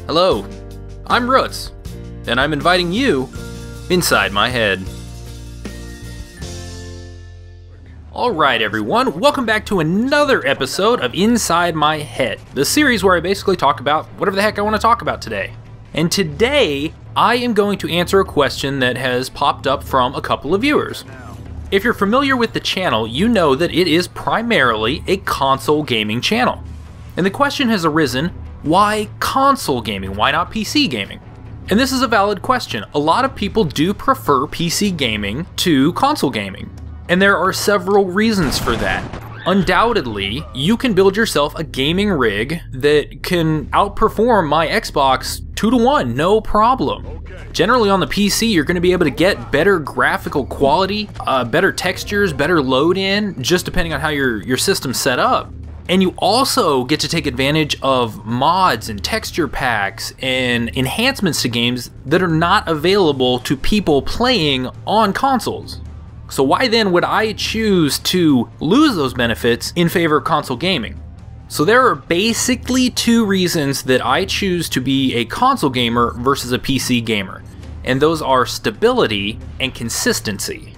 Hello, I'm Roots, and I'm inviting you inside my head. Alright everyone, welcome back to another episode of Inside My Head, the series where I basically talk about whatever the heck I want to talk about today. And today, I am going to answer a question that has popped up from a couple of viewers. If you're familiar with the channel, you know that it is primarily a console gaming channel. And the question has arisen, why console gaming? Why not PC gaming? And this is a valid question. A lot of people do prefer PC gaming to console gaming. And there are several reasons for that. Undoubtedly, you can build yourself a gaming rig that can outperform my Xbox 2-to-1, no problem. Generally on the PC, you're going to be able to get better graphical quality, better textures, better load-in, just depending on how your system's set up. And you also get to take advantage of mods and texture packs and enhancements to games that are not available to people playing on consoles. So why then would I choose to lose those benefits in favor of console gaming? So there are basically two reasons that I choose to be a console gamer versus a PC gamer. And those are stability and consistency.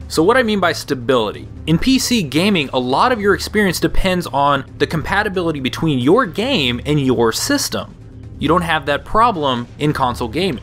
So what I mean by stability, in PC gaming, a lot of your experience depends on the compatibility between your game and your system. You don't have that problem in console gaming.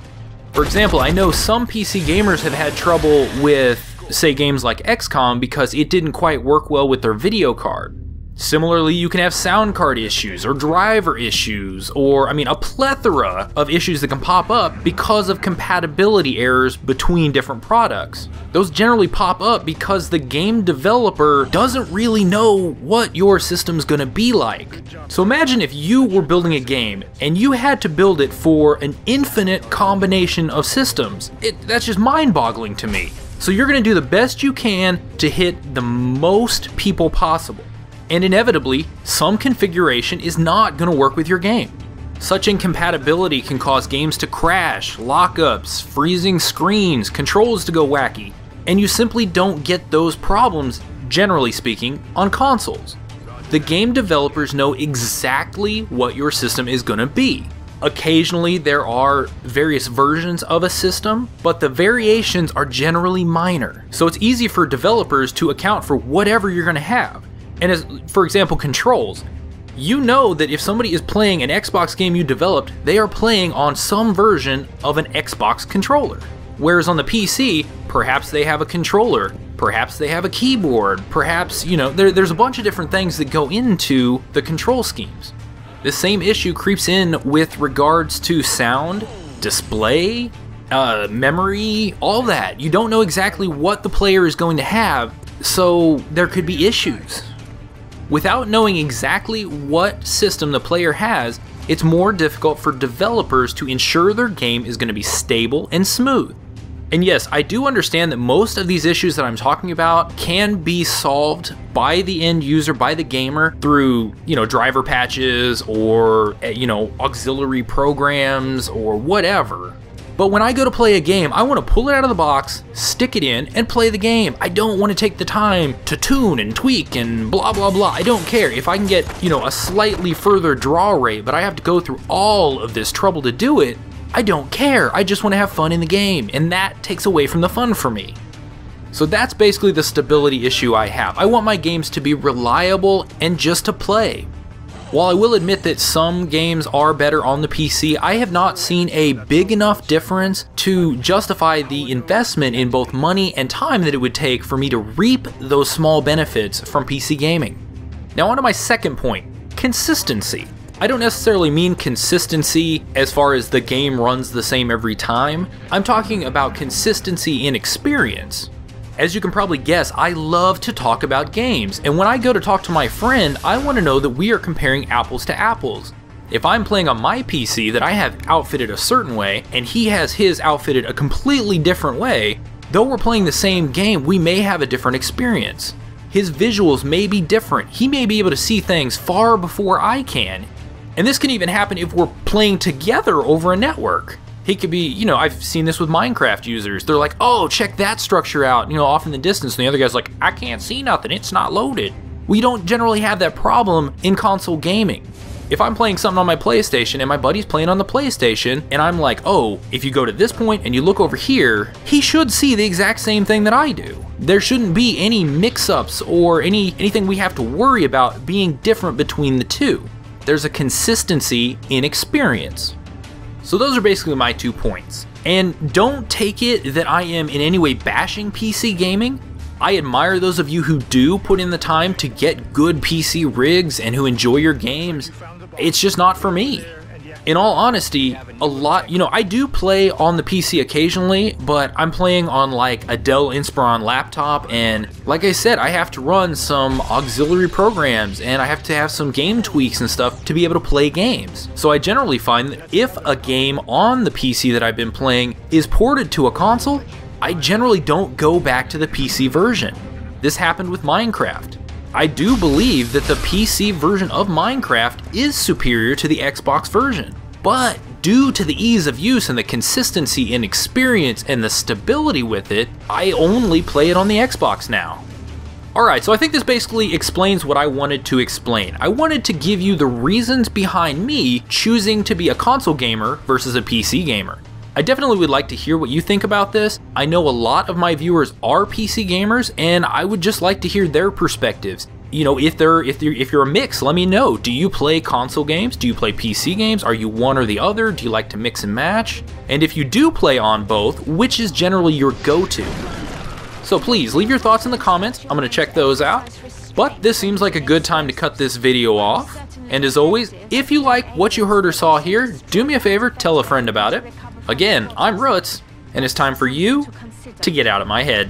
For example, I know some PC gamers have had trouble with, say, games like XCOM because it didn't quite work well with their video card. Similarly, you can have sound card issues or driver issues or, a plethora of issues that can pop up because of compatibility errors between different products. Those generally pop up because the game developer doesn't really know what your system's gonna be like. So imagine if you were building a game and you had to build it for an infinite combination of systems. That's just mind-boggling to me. So you're gonna do the best you can to hit the most people possible. And inevitably, some configuration is not going to work with your game. Such incompatibility can cause games to crash, lockups, freezing screens, controls to go wacky, and you simply don't get those problems, generally speaking, on consoles. The game developers know exactly what your system is going to be. Occasionally there are various versions of a system, but the variations are generally minor, so it's easy for developers to account for whatever you're going to have. And as, for example, controls. You know that if somebody is playing an Xbox game you developed, they are playing on some version of an Xbox controller. Whereas on the PC, perhaps they have a controller, perhaps they have a keyboard, perhaps, there's a bunch of different things that go into the control schemes. The same issue creeps in with regards to sound, display, memory, all that. You don't know exactly what the player is going to have, so there could be issues. Without knowing exactly what system the player has, it's more difficult for developers to ensure their game is going to be stable and smooth. And yes, I do understand that most of these issues that I'm talking about can be solved by the end user, by the gamer, through, driver patches or, auxiliary programs or whatever. But when I go to play a game, I want to pull it out of the box, stick it in, and play the game. I don't want to take the time to tune and tweak and blah blah blah. I don't care if I can get, a slightly further draw rate, but I have to go through all of this trouble to do it. I don't care. I just want to have fun in the game, and that takes away from the fun for me. So that's basically the stability issue I have. I want my games to be reliable and just to play. While I will admit that some games are better on the PC, I have not seen a big enough difference to justify the investment in both money and time that it would take for me to reap those small benefits from PC gaming. Now on to my second point, consistency. I don't necessarily mean consistency as far as the game runs the same every time. I'm talking about consistency in experience. As you can probably guess, I love to talk about games, and when I go to talk to my friend, I want to know that we are comparing apples to apples. If I'm playing on my PC that I have outfitted a certain way, and he has his outfitted a completely different way, though we're playing the same game, we may have a different experience. His visuals may be different, he may be able to see things far before I can, and this can even happen if we're playing together over a network. He could be, I've seen this with Minecraft users. They're like, oh, check that structure out, off in the distance. And the other guy's like, I can't see nothing, it's not loaded. We don't generally have that problem in console gaming. if I'm playing something on my PlayStation and my buddy's playing on the PlayStation, and I'm like, oh, if you go to this point and you look over here, he should see the exact same thing that I do. There shouldn't be any mix-ups or anything we have to worry about being different between the two. There's a consistency in experience. So those are basically my 2 points. And don't take it that I am in any way bashing PC gaming. I admire those of you who do put in the time to get good PC rigs and who enjoy your games. It's just not for me. In all honesty, I do play on the PC occasionally, but I'm playing on like a Dell Inspiron laptop, and like I said, I have to run some auxiliary programs and I have to have some game tweaks and stuff to be able to play games. So I generally find that if a game on the PC that I've been playing is ported to a console, I generally don't go back to the PC version. This happened with Minecraft. I do believe that the PC version of Minecraft is superior to the Xbox version, but due to the ease of use and the consistency in experience and the stability with it, I only play it on the Xbox now. Alright, so I think this basically explains what I wanted to explain. I wanted to give you the reasons behind me choosing to be a console gamer versus a PC gamer. I definitely would like to hear what you think about this. I know a lot of my viewers are PC gamers, and I would just like to hear their perspectives. You know, if you're a mix, let me know. Do you play console games? Do you play PC games? Are you one or the other? Do you like to mix and match? And if you do play on both, which is generally your go-to? So please, leave your thoughts in the comments. I'm gonna check those out. But this seems like a good time to cut this video off. And as always, if you like what you heard or saw here, do me a favor, tell a friend about it. Again, I'm Roots, and it's time for you to get out of my head.